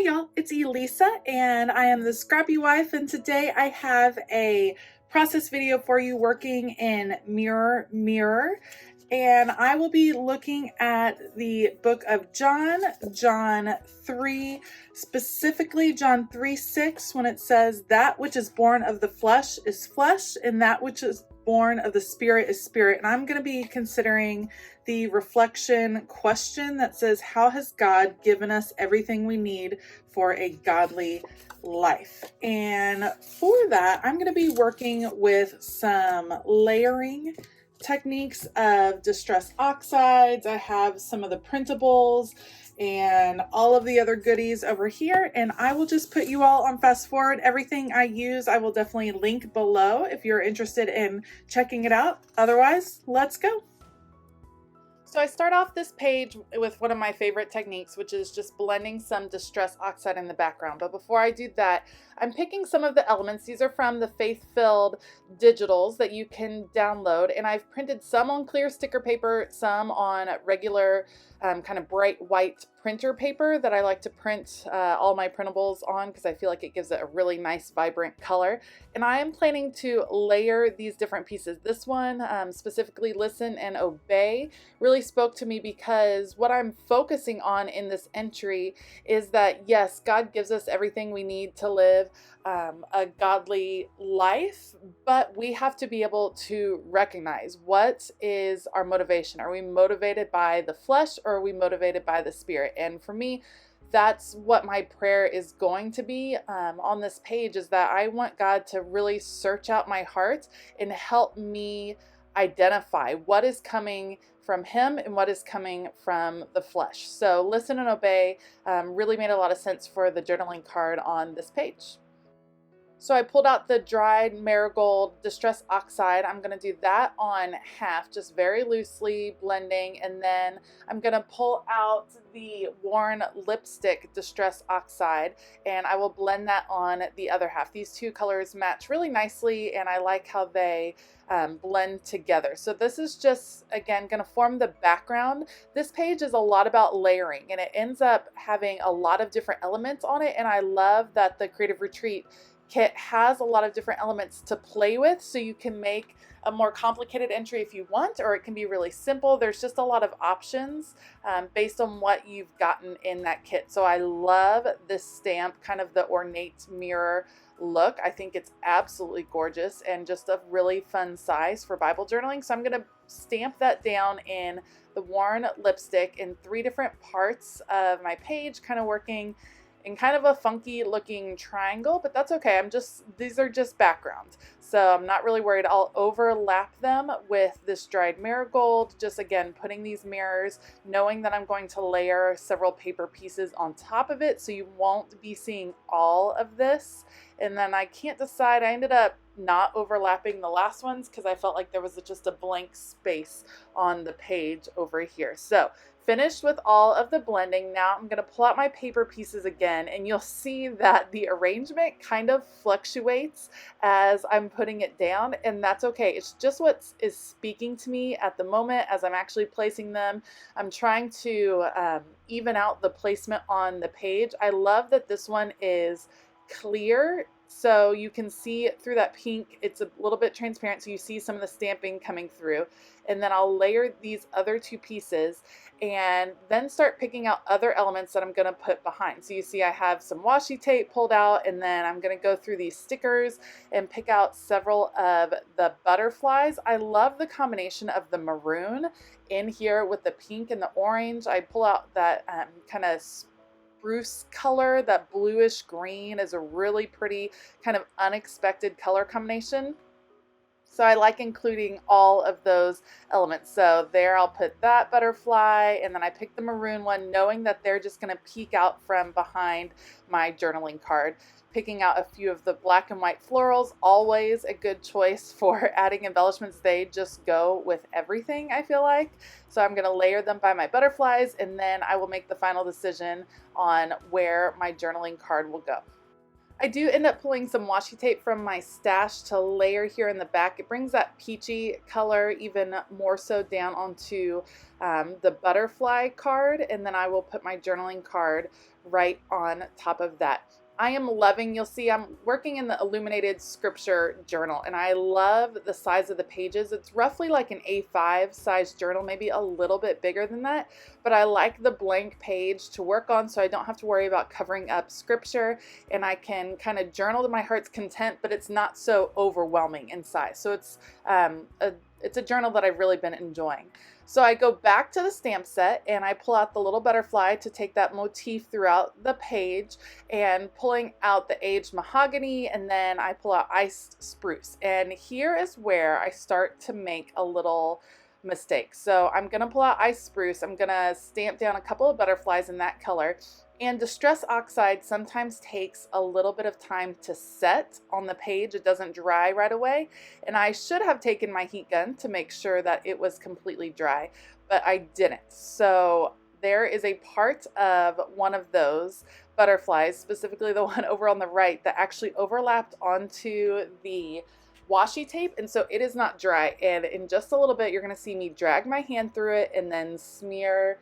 Hey y'all, it's Elisa and I am the Scrappy Wife, and today I have a process video for you working in Mirror Mirror. And I will be looking at the book of John 3, specifically John 3:6, when it says, "That which is born of the flesh is flesh, and that which is born of the spirit is spirit." And I'm going to be considering the reflection question that says, how has God given us everything we need for a godly life? And for that, I'm going to be working with some layering techniques of distress oxides. I have some of the printables and all of the other goodies over here, and I will just put you all on fast forward. Everything I use I will definitely link below if you're interested in checking it out. Otherwise, let's go. So I start off this page with one of my favorite techniques, which is just blending some distress oxide in the background. But before I do that, I'm picking some of the elements. These are from the Faith-Filled digitals that you can download, and I've printed some on clear sticker paper, some on regular kind of bright white printer paper that I like to print all my printables on because I feel like it gives it a really nice vibrant color. And I am planning to layer these different pieces. This one, specifically Listen and Obey, really spoke to me because what I'm focusing on in this entry is that yes, God gives us everything we need to live a godly life, but we have to be able to recognize what is our motivation. Are we motivated by the flesh, or are we motivated by the spirit? And for me, that's what my prayer is going to be on this page, is that I want God to really search out my heart and help me identify what is coming from Him and what is coming from the flesh. So Listen and Obey really made a lot of sense for the journaling card on this page. So I pulled out the dried marigold distress oxide. I'm going to do that on half, just very loosely blending. And then I'm going to pull out the worn lipstick distress oxide, and I will blend that on the other half. These two colors match really nicely, and I like how they blend together. So this is just, again, going to form the background. This page is a lot about layering, and it ends up having a lot of different elements on it. And I love that the Creative Retreat kit has a lot of different elements to play with, so you can make a more complicated entry if you want, or it can be really simple. There's just a lot of options based on what you've gotten in that kit. So I love this stamp, kind of the ornate mirror look. I think it's absolutely gorgeous and just a really fun size for Bible journaling. So I'm going to stamp that down in the worn lipstick in 3 different parts of my page, kind of working in kind of a funky looking triangle, but that's okay. These are just backgrounds, so I'm not really worried. I'll overlap them with this dried marigold, just again putting these mirrors, knowing that I'm going to layer several paper pieces on top of it, so you won't be seeing all of this. And then I can't decide, I ended up not overlapping the last ones because I felt like there was just a blank space on the page over here. So finished with all of the blending. Now I'm going to pull out my paper pieces again, and you'll see that the arrangement kind of fluctuates as I'm putting it down, and that's okay. It's just what is speaking to me at the moment as I'm actually placing them. I'm trying to even out the placement on the page. I love that this one is clear, so you can see through that pink. It's a little bit transparent, so you see some of the stamping coming through. And then I'll layer these other 2 pieces and then start picking out other elements that I'm going to put behind. So you see I have some washi tape pulled out, and then I'm going to go through these stickers and pick out several of the butterflies. I love the combination of the maroon in here with the pink and the orange. I pull out that kind of spruce color. That bluish green is a really pretty kind of unexpected color combination. So I like including all of those elements. So there I'll put that butterfly, and then I pick the maroon one, knowing that they're just going to peek out from behind my journaling card. Picking out a few of the black and white florals, always a good choice for adding embellishments. They just go with everything, I feel like. So I'm going to layer them by my butterflies, and then I will make the final decision on where my journaling card will go. I do end up pulling some washi tape from my stash to layer here in the back. It brings that peachy color even more so down onto the butterfly card, and then I will put my journaling card right on top of that. I am loving, you'll see I'm working in the illuminated scripture journal, and I love the size of the pages. It's roughly like an A5 size journal, maybe a little bit bigger than that, but I like the blank page to work on so I don't have to worry about covering up scripture, and I can kind of journal to my heart's content, but it's not so overwhelming in size. So it's a journal that I've really been enjoying. So I go back to the stamp set and I pull out the little butterfly to take that motif throughout the page, and pulling out the aged mahogany, and then I pull out iced spruce. And here is where I start to make a little mistake. So I'm going to pull out iced spruce. I'm going to stamp down a couple of butterflies in that color. And Distress Oxide sometimes takes a little bit of time to set on the page. It doesn't dry right away. And I should have taken my heat gun to make sure that it was completely dry, but I didn't. So there is a part of one of those butterflies, specifically the one over on the right, that actually overlapped onto the washi tape, and so it is not dry. And in just a little bit, you're going to see me drag my hand through it and then smear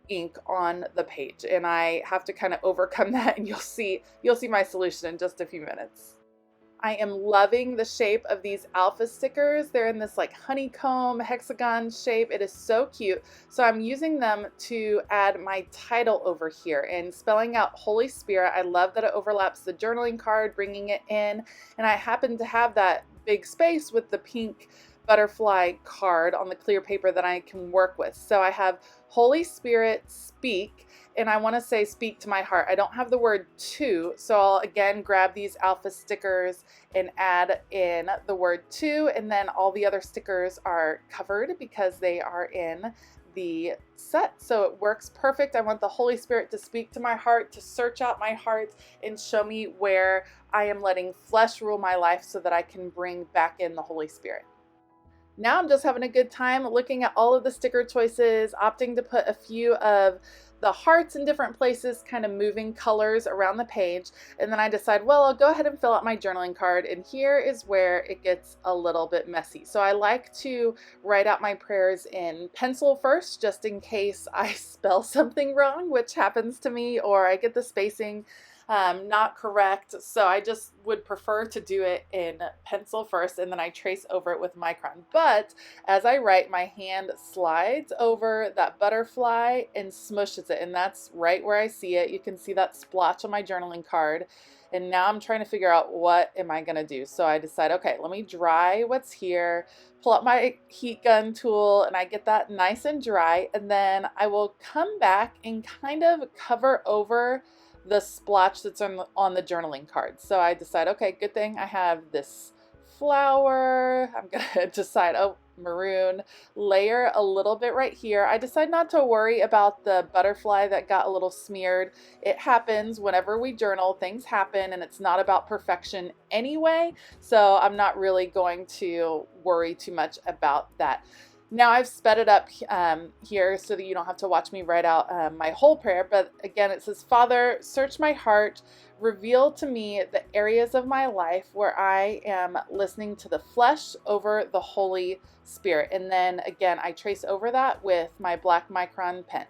ink on the page, and I have to kind of overcome that, and you'll see my solution in just a few minutes. I am loving the shape of these alpha stickers. They're in this like honeycomb hexagon shape. It is so cute. So I'm using them to add my title over here and spelling out Holy Spirit. I love that it overlaps the journaling card, bringing it in, and I happen to have that big space with the pink butterfly card on the clear paper that I can work with. So I have Holy Spirit speak, and I want to say speak to my heart. I don't have the word to, so I'll again grab these alpha stickers and add in the word to, and then all the other stickers are covered because they are in the set. So it works perfect. I want the Holy Spirit to speak to my heart, to search out my heart and show me where I am letting flesh rule my life so that I can bring back in the Holy Spirit. Now I'm just having a good time looking at all of the sticker choices, opting to put a few of the hearts in different places, kind of moving colors around the page. And then I decide, well, I'll go ahead and fill out my journaling card. And here is where it gets a little bit messy. So I like to write out my prayers in pencil first, just in case I spell something wrong, which happens to me, or I get the spacing not correct. So I just would prefer to do it in pencil first, and then I trace over it with micron. But as I write, my hand slides over that butterfly and smushes it, and that's right where I see it. You can see that splotch on my journaling card. And now I'm trying to figure out what am I gonna do. So I decide, okay, let me dry what's here, pull out my heat gun tool, and I get that nice and dry. And then I will come back and kind of cover over the splotch that's on the journaling card. So I decide, okay, good thing I have this flower. I'm gonna decide, oh, maroon, layer a little bit right here. I decide not to worry about the butterfly that got a little smeared. It happens whenever we journal, things happen, and it's not about perfection anyway. So I'm not really going to worry too much about that. Now I've sped it up here so that you don't have to watch me write out my whole prayer, but again it says, Father, search my heart, reveal to me the areas of my life where I am listening to the flesh over the Holy Spirit. And then again, I trace over that with my black micron pen.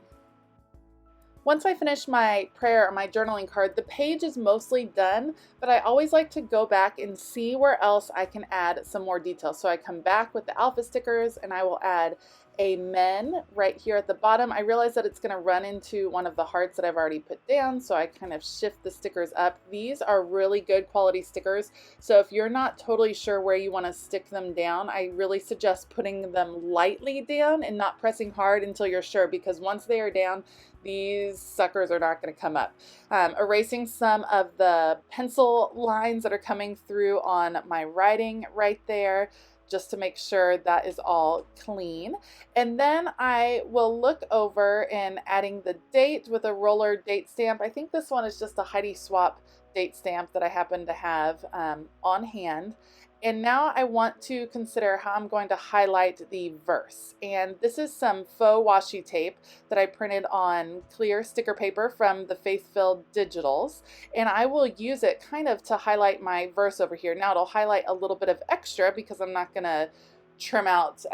Once I finish my prayer or my journaling card, the page is mostly done, but I always like to go back and see where else I can add some more detail. So I come back with the alpha stickers and I will add Amen right here at the bottom. I realize that it's going to run into one of the hearts that I've already put down, so I kind of shift the stickers up. These are really good quality stickers, so if you're not totally sure where you want to stick them down, I really suggest putting them lightly down and not pressing hard until you're sure, because once they are down, these suckers are not going to come up. Erasing some of the pencil lines that are coming through on my writing right there, just to make sure that is all clean. And then I will look over and adding the date with a roller date stamp. I think this one is just a Heidi Swapp date stamp that I happen to have on hand. And now I want to consider how I'm going to highlight the verse. And this is some faux washi tape that I printed on clear sticker paper from the Faith-Filled Digitals. And I will use it kind of to highlight my verse over here. Now it'll highlight a little bit of extra because I'm not gonna trim out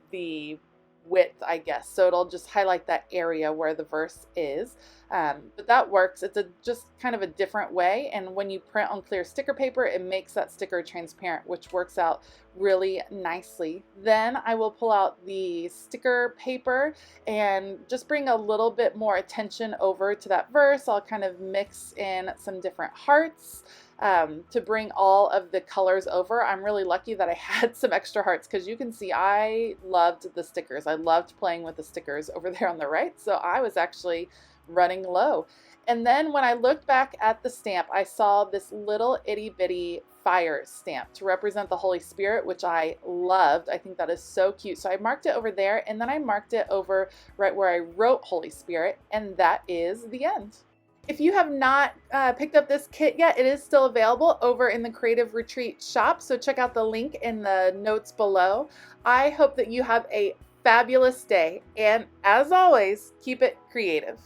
the width, I guess. So it'll just highlight that area where the verse is. But that works. It's just kind of a different way. And when you print on clear sticker paper, it makes that sticker transparent, which works out really nicely. Then I will pull out the sticker paper and just bring a little bit more attention over to that verse. I'll kind of mix in some different hearts to bring all of the colors over. I'm really lucky that I had some extra hearts because you can see I loved the stickers. I loved playing with the stickers over there on the right, so I was actually running low. And then when I looked back at the stamp, I saw this little itty bitty fire stamp to represent the Holy Spirit, which I loved. I think that is so cute. So I marked it over there, and then I marked it over right where I wrote Holy Spirit, and that is the end. If you have not picked up this kit yet, it is still available over in the Creative Retreat shop, so check out the link in the notes below. I hope that you have a fabulous day, and as always, keep it creative.